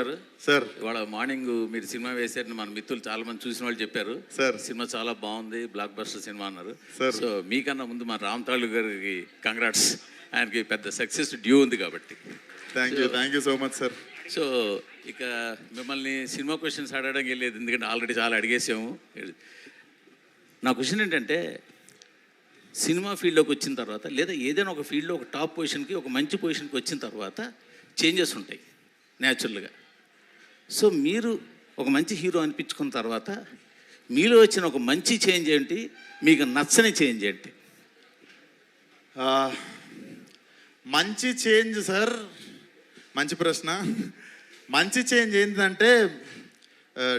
గారు సార్ ఇవాళ మార్నింగ్ మీరు సినిమా వేసారని మన మిత్రులు చాలా మంది చూసిన వాళ్ళు చెప్పారు. సార్ సినిమా చాలా బాగుంది, బ్లాక్ బస్టర్ సినిమా అన్నారు. సార్ సో మీకన్నా ముందు మన రామ్ తాళు గారికి కంగ్రాట్స్, ఆయనకి పెద్ద సక్సెస్ డ్యూ ఉంది కాబట్టి. Thank you so much sir. So ఇక మిమ్మల్ని సినిమా క్వశ్చన్స్ అడగడానికి వెళ్ళేది, ఎందుకంటే ఆల్రెడీ చాలా అడిగేసాము. నా క్వశ్చన్ ఏంటంటే, సినిమా ఫీల్డ్లోకి వచ్చిన తర్వాత లేదా ఏదైనా ఒక ఫీల్డ్లో ఒక టాప్ పొజిషన్కి, ఒక మంచి పొజిషన్కి వచ్చిన తర్వాత చేంజెస్ ఉంటాయి న్యాచురల్గా. సో మీరు ఒక మంచి హీరో అనిపించుకున్న తర్వాత మీలో వచ్చిన ఒక మంచి చేంజ్ ఏంటి, మీకు నచ్చని చేంజ్ ఏంటి? మంచి చేంజ్ సార్, మంచి ప్రశ్న. మంచి చేంజ్ ఏంటంటే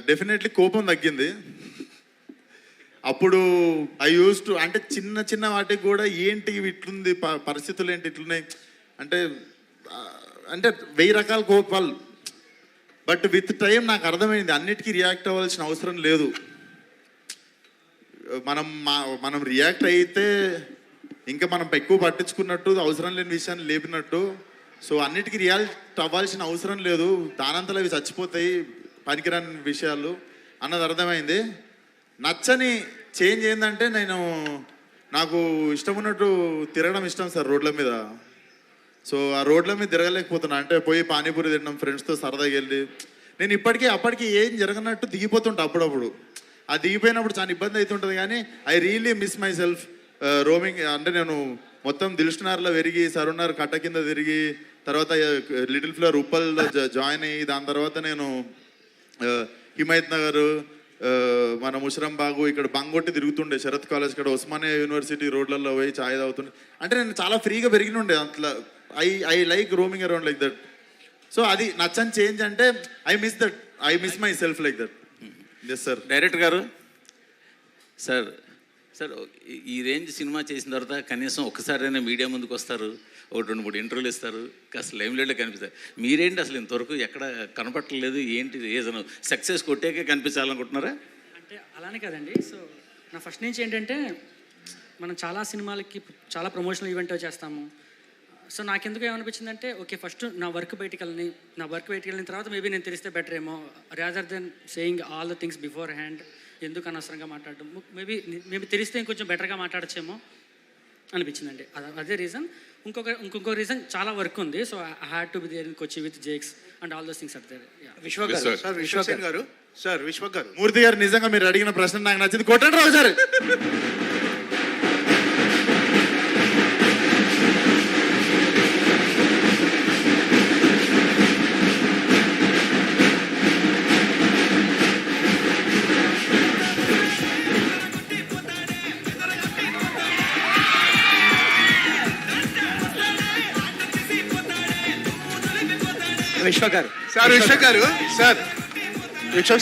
డెఫినెట్లీ కోపం తగ్గింది. అప్పుడు ఐ యూస్ టు, అంటే చిన్న చిన్న వాటికి కూడా ఏంటి ఇట్లుంది, పరిస్థితులు ఏంటి ఇట్లున్నాయి అంటే అంటే 1000 రకాల కోపాలు. బట్ విత్ టైం నాకు అర్థమైంది అన్నిటికీ రియాక్ట్ అవ్వాల్సిన అవసరం లేదు. మనం రియాక్ట్ అయితే ఇంకా మనం ఎక్కువ పట్టించుకున్నట్టు, అవసరం లేని విషయాన్ని లేపినట్టు. సో అన్నిటికీ రియాక్ట్ అవ్వాల్సిన అవసరం లేదు, దానంతలో అవి చచ్చిపోతాయి పనికిరాని విషయాలు అన్నది అర్థమైంది. నచ్చని చేంజ్ ఏంటంటే, నాకు ఇష్టం ఉన్నట్టు తిరగడం ఇష్టం సార్ రోడ్ల మీద. సో ఆ రోడ్ల మీద తిరగలేకపోతున్నా. అంటే పోయి పానీపూరి తినడం, ఫ్రెండ్స్తో సరదాగా వెళ్ళి, నేను అప్పటికి ఏం జరగనట్టు దిగిపోతుంటా అప్పుడప్పుడు. ఆ దిగిపోయినప్పుడు చాలా ఇబ్బంది అవుతుంటుంది. కానీ I really miss my self roaming. అంటే నేను మొత్తం దిల్షునార్లో పెరిగి, సరునార్ కట్ట కింద తిరిగి, తర్వాత లిటిల్ ఫ్లవర్ ఉప్పల్లో జాయిన్ అయ్యి, దాని తర్వాత నేను హిమాయత్ నగర్, మన ముషరంబాగు, ఇక్కడ బంగొట్టి తిరుగుతుండే, శరత్ కాలేజ్ ఇక్కడ, ఉస్మానియా యూనివర్సిటీ రోడ్లలో పోయి ఛాయ్ తాగుతుండే. అంటే నేను చాలా ఫ్రీగా పెరిగినుండే అట్లా. I like roaming around like that. So అది నచ్చని చేంజ్ అంటే I miss myself like that. Yes sir. Director గారు సార్, ఈ రేంజ్ సినిమా చేసిన తర్వాత కనీసం ఒక్కసారైనా మీడియా ముందుకు వస్తారు, ఒక 2-3 ఇంటర్వ్యూలు ఇస్తారు, కాస్త లైవ్ లైట్లో కనిపిస్తారు. మీరేంటి అసలు ఇంతవరకు ఎక్కడ కనపట్టలేదు? ఏంటి రీజన్? సక్సెస్ కొట్టాకే కనిపించాలనుకుంటున్నారా? అంటే అలానే కదండి. సో నా ఫస్ట్ నుంచి ఏంటంటే, మనం చాలా సినిమాలకి చాలా ప్రమోషనల్ ఈవెంట్ చేస్తాము. సో నాకెందుకు ఏమనిపించిందంటే, ఓకే ఫస్ట్ నా వర్క్ బయటికి వెళ్ళిన తర్వాత మేబీ నేను తెలిస్తే బెటర్ ఏమో, rather than saying all the things before hand. ఎందుకు అనవసరంగా మాట్లాడడం, మేబీ తెలిస్తే ఇంకొంచెం బెటర్గా మాట్లాడచ్చేమో అనిపించిందండి. అదే రీజన్. ఇంకొక రీజన్, చాలా వర్క్ ఉంది. So I had to be there in Kochi with Jakes and all those things are there. Vishwak గారు, మూర్తి గారు, నిజంగా మీరు అడిగిన ప్రశ్న నాకు నచ్చింది. కొట్టండి రావు సార్. విశ్వక్ గారు సార్, విశ్వక్ గారు సార్, విశ్వక్